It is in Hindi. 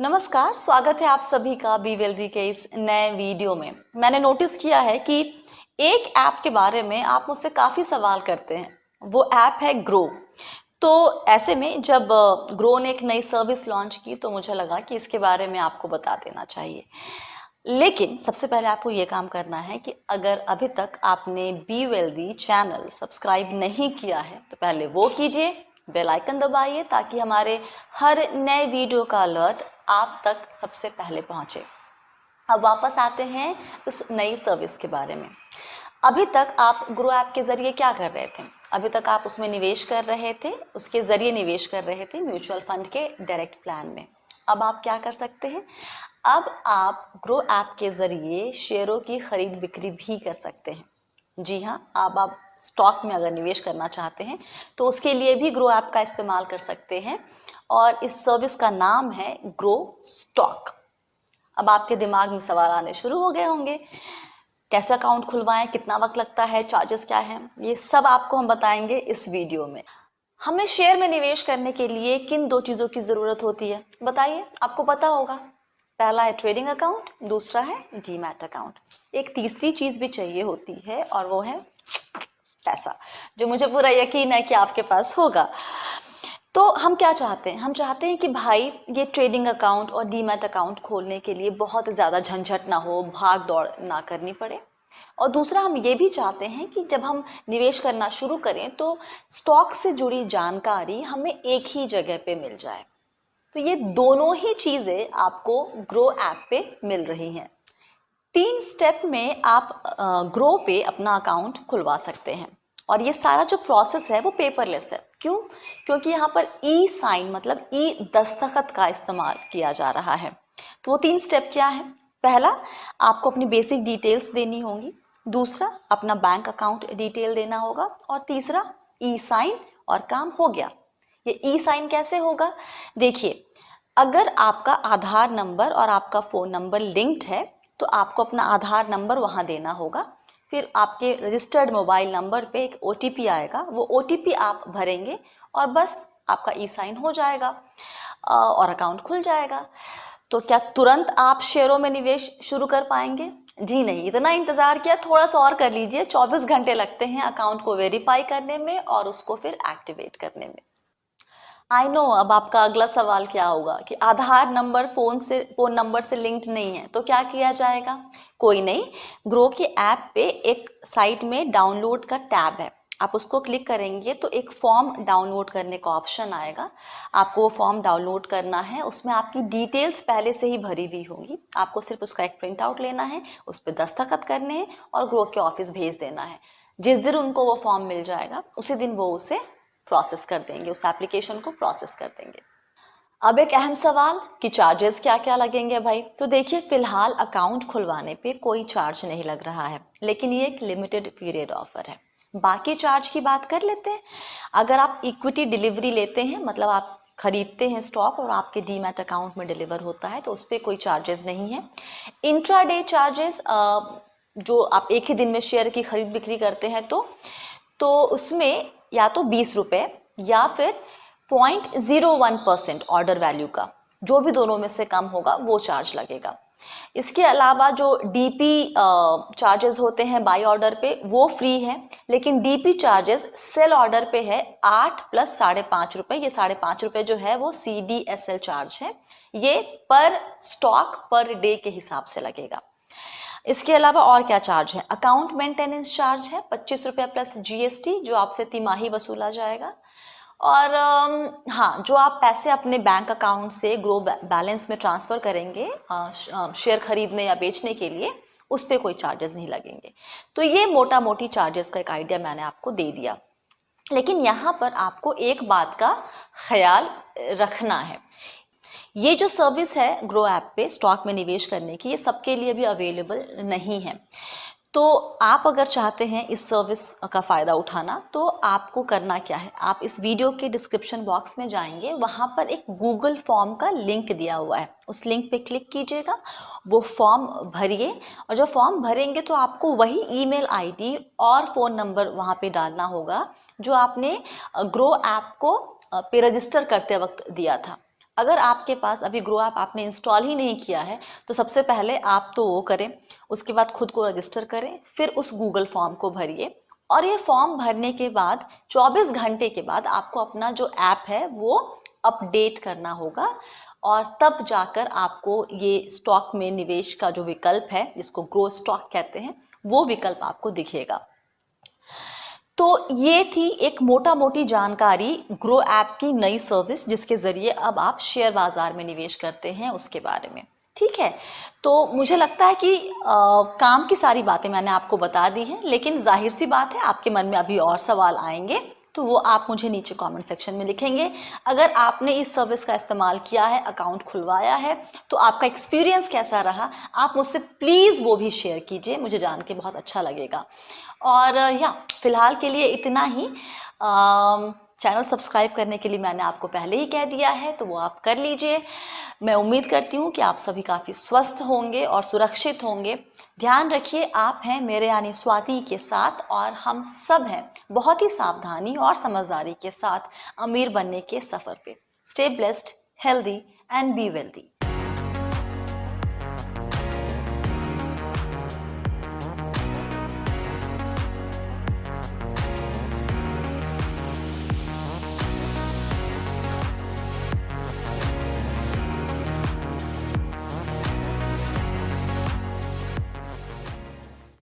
नमस्कार, स्वागत है आप सभी का बी वेल्दी के इस नए वीडियो में। मैंने नोटिस किया है कि एक ऐप के बारे में आप मुझसे काफ़ी सवाल करते हैं। वो ऐप है ग्रो। तो ऐसे में जब ग्रो ने एक नई सर्विस लॉन्च की तो मुझे लगा कि इसके बारे में आपको बता देना चाहिए। लेकिन सबसे पहले आपको ये काम करना है कि अगर अभी तक आपने बी वेल्दी चैनल सब्सक्राइब नहीं किया है तो पहले वो कीजिए, बेल आइकन दबाइए ताकि हमारे हर नए वीडियो का अलर्ट आप तक सबसे पहले पहुंचे। अब वापस आते हैं इस नई सर्विस के बारे में। अभी तक आप ग्रो ऐप के ज़रिए क्या कर रहे थे? अभी तक आप उसमें निवेश कर रहे थे, उसके ज़रिए निवेश कर रहे थे म्यूचुअल फंड के डायरेक्ट प्लान में। अब आप क्या कर सकते हैं? अब आप ग्रो ऐप के ज़रिए शेयरों की खरीद बिक्री भी कर सकते हैं। जी हाँ, आप स्टॉक में अगर निवेश करना चाहते हैं तो उसके लिए भी ग्रो ऐप का इस्तेमाल कर सकते हैं और इस सर्विस का नाम है ग्रो स्टॉक। अब आपके दिमाग में सवाल आने शुरू हो गए होंगे, कैसे अकाउंट खुलवाएं, कितना वक्त लगता है, चार्जेस क्या हैं, ये सब आपको हम बताएंगे इस वीडियो में। हमें शेयर में निवेश करने के लिए किन दो चीज़ों की ज़रूरत होती है बताइए? आपको पता होगा। पहला है ट्रेडिंग अकाउंट, दूसरा है डीमैट अकाउंट। एक तीसरी चीज़ भी चाहिए होती है और वो है पैसा, जो मुझे पूरा यकीन है कि आपके पास होगा। तो हम क्या चाहते हैं? हम चाहते हैं कि भाई ये ट्रेडिंग अकाउंट और डीमैट अकाउंट खोलने के लिए बहुत ज़्यादा झंझट ना हो, भाग दौड़ ना करनी पड़े। और दूसरा हम ये भी चाहते हैं कि जब हम निवेश करना शुरू करें तो स्टॉक से जुड़ी जानकारी हमें एक ही जगह पे मिल जाए। तो ये दोनों ही चीज़ें आपको ग्रो ऐप पे मिल रही हैं। 3 स्टेप में आप ग्रो पे अपना अकाउंट खुलवा सकते हैं और ये सारा जो प्रोसेस है वो पेपरलेस है। क्यों? क्योंकि यहाँ पर ई साइन मतलब ई दस्तखत का इस्तेमाल किया जा रहा है। तो वो 3 स्टेप क्या है? पहला, आपको अपनी बेसिक डिटेल्स देनी होंगी। दूसरा, अपना बैंक अकाउंट डिटेल देना होगा। और तीसरा, ई साइन और काम हो गया। ये ई साइन कैसे होगा? देखिए, अगर आपका आधार नंबर और आपका फ़ोन नंबर लिंक्ड है तो आपको अपना आधार नंबर वहाँ देना होगा। फिर आपके रजिस्टर्ड मोबाइल नंबर पे एक OTP आएगा, वो OTP आप भरेंगे और बस आपका ई साइन हो जाएगा और अकाउंट खुल जाएगा। तो क्या तुरंत आप शेयरों में निवेश शुरू कर पाएंगे? जी नहीं, इतना इंतज़ार किया, थोड़ा सा और कर लीजिए। 24 घंटे लगते हैं अकाउंट को वेरीफाई करने में और उसको फिर एक्टिवेट करने में। आई नो, अब आपका अगला सवाल क्या होगा कि आधार नंबर फोन नंबर से लिंक्ड नहीं है तो क्या किया जाएगा? कोई नहीं, ग्रो के ऐप पे एक साइट में डाउनलोड का टैब है। आप उसको क्लिक करेंगे तो एक फॉर्म डाउनलोड करने का ऑप्शन आएगा। आपको वो फॉर्म डाउनलोड करना है, उसमें आपकी डिटेल्स पहले से ही भरी हुई होंगी। आपको सिर्फ उसका एक प्रिंट आउट लेना है, उस पर दस्तखत करने हैं और ग्रो के ऑफिस भेज देना है। जिस दिन उनको वो फॉर्म मिल जाएगा उसी दिन वो उसे प्रोसेस कर देंगे, उस एप्लीकेशन को प्रोसेस कर देंगे। अब एक अहम सवाल कि चार्जेस क्या क्या लगेंगे भाई? तो देखिए, फिलहाल अकाउंट खुलवाने पे कोई चार्ज नहीं लग रहा है, लेकिन ये एक लिमिटेड पीरियड ऑफर है। बाकी चार्ज की बात कर लेते हैं। अगर आप इक्विटी डिलीवरी लेते हैं, मतलब आप खरीदते हैं स्टॉक और आपके डीमैट अकाउंट में डिलीवर होता है, तो उस पर कोई चार्जेस नहीं है। इंट्राडे चार्जेस, जो आप एक ही दिन में शेयर की खरीद बिक्री करते हैं तो उसमें या तो 20 रुपये या फिर 0.01% ऑर्डर वैल्यू का, जो भी दोनों में से कम होगा वो चार्ज लगेगा। इसके अलावा जो डीपी चार्जेस होते हैं बाई ऑर्डर पे वो फ्री है, लेकिन डीपी चार्जेस सेल ऑर्डर पे है 8 + 5.5 रुपये। ये 5.5 रुपये जो है वो CDSL चार्ज है, ये पर स्टॉक पर डे के हिसाब से लगेगा। इसके अलावा और क्या चार्ज है? अकाउंट मेंटेनेंस चार्ज है 25 रुपये प्लस GST, जो आपसे तिमाही वसूला जाएगा। और हाँ, जो आप पैसे अपने बैंक अकाउंट से ग्रो बैलेंस में ट्रांसफ़र करेंगे शेयर खरीदने या बेचने के लिए, उस पर कोई चार्जेस नहीं लगेंगे। तो ये मोटा मोटी चार्जेस का एक आइडिया मैंने आपको दे दिया। लेकिन यहाँ पर आपको एक बात का ख्याल रखना है, ये जो सर्विस है ग्रो ऐप पे स्टॉक में निवेश करने की, ये सबके लिए भी अवेलेबल नहीं है। तो आप अगर चाहते हैं इस सर्विस का फ़ायदा उठाना तो आपको करना क्या है? आप इस वीडियो के डिस्क्रिप्शन बॉक्स में जाएंगे, वहाँ पर एक गूगल फॉर्म का लिंक दिया हुआ है, उस लिंक पे क्लिक कीजिएगा, वो फॉर्म भरिए और जब फॉर्म भरेंगे तो आपको वही ईमेल आईडी और फ़ोन नंबर वहाँ पे डालना होगा जो आपने ग्रो ऐप को पे रजिस्टर करते वक्त दिया था। अगर आपके पास अभी ग्रो ऐप आपने इंस्टॉल ही नहीं किया है तो सबसे पहले आप तो वो करें, उसके बाद खुद को रजिस्टर करें, फिर उस गूगल फॉर्म को भरिए और ये फॉर्म भरने के बाद 24 घंटे के बाद आपको अपना जो ऐप है वो अपडेट करना होगा और तब जाकर आपको ये स्टॉक में निवेश का जो विकल्प है जिसको ग्रो स्टॉक कहते हैं वो विकल्प आपको दिखेगा। तो ये थी एक मोटा मोटी जानकारी ग्रो ऐप की नई सर्विस जिसके ज़रिए अब आप शेयर बाज़ार में निवेश करते हैं उसके बारे में। ठीक है, तो मुझे लगता है कि काम की सारी बातें मैंने आपको बता दी हैं, लेकिन जाहिर सी बात है आपके मन में अभी और सवाल आएंगे तो वो आप मुझे नीचे कमेंट सेक्शन में लिखेंगे। अगर आपने इस सर्विस का इस्तेमाल किया है, अकाउंट खुलवाया है, तो आपका एक्सपीरियंस कैसा रहा आप मुझसे प्लीज़ वो भी शेयर कीजिए, मुझे जान के बहुत अच्छा लगेगा। और फिलहाल के लिए इतना ही। चैनल सब्सक्राइब करने के लिए मैंने आपको पहले ही कह दिया है तो वो आप कर लीजिए। मैं उम्मीद करती हूँ कि आप सभी काफ़ी स्वस्थ होंगे और सुरक्षित होंगे। ध्यान रखिए, आप हैं मेरे यानी स्वाति के साथ और हम सब हैं बहुत ही सावधानी और समझदारी के साथ अमीर बनने के सफ़र पे। Stay blessed, healthy and be wealthy.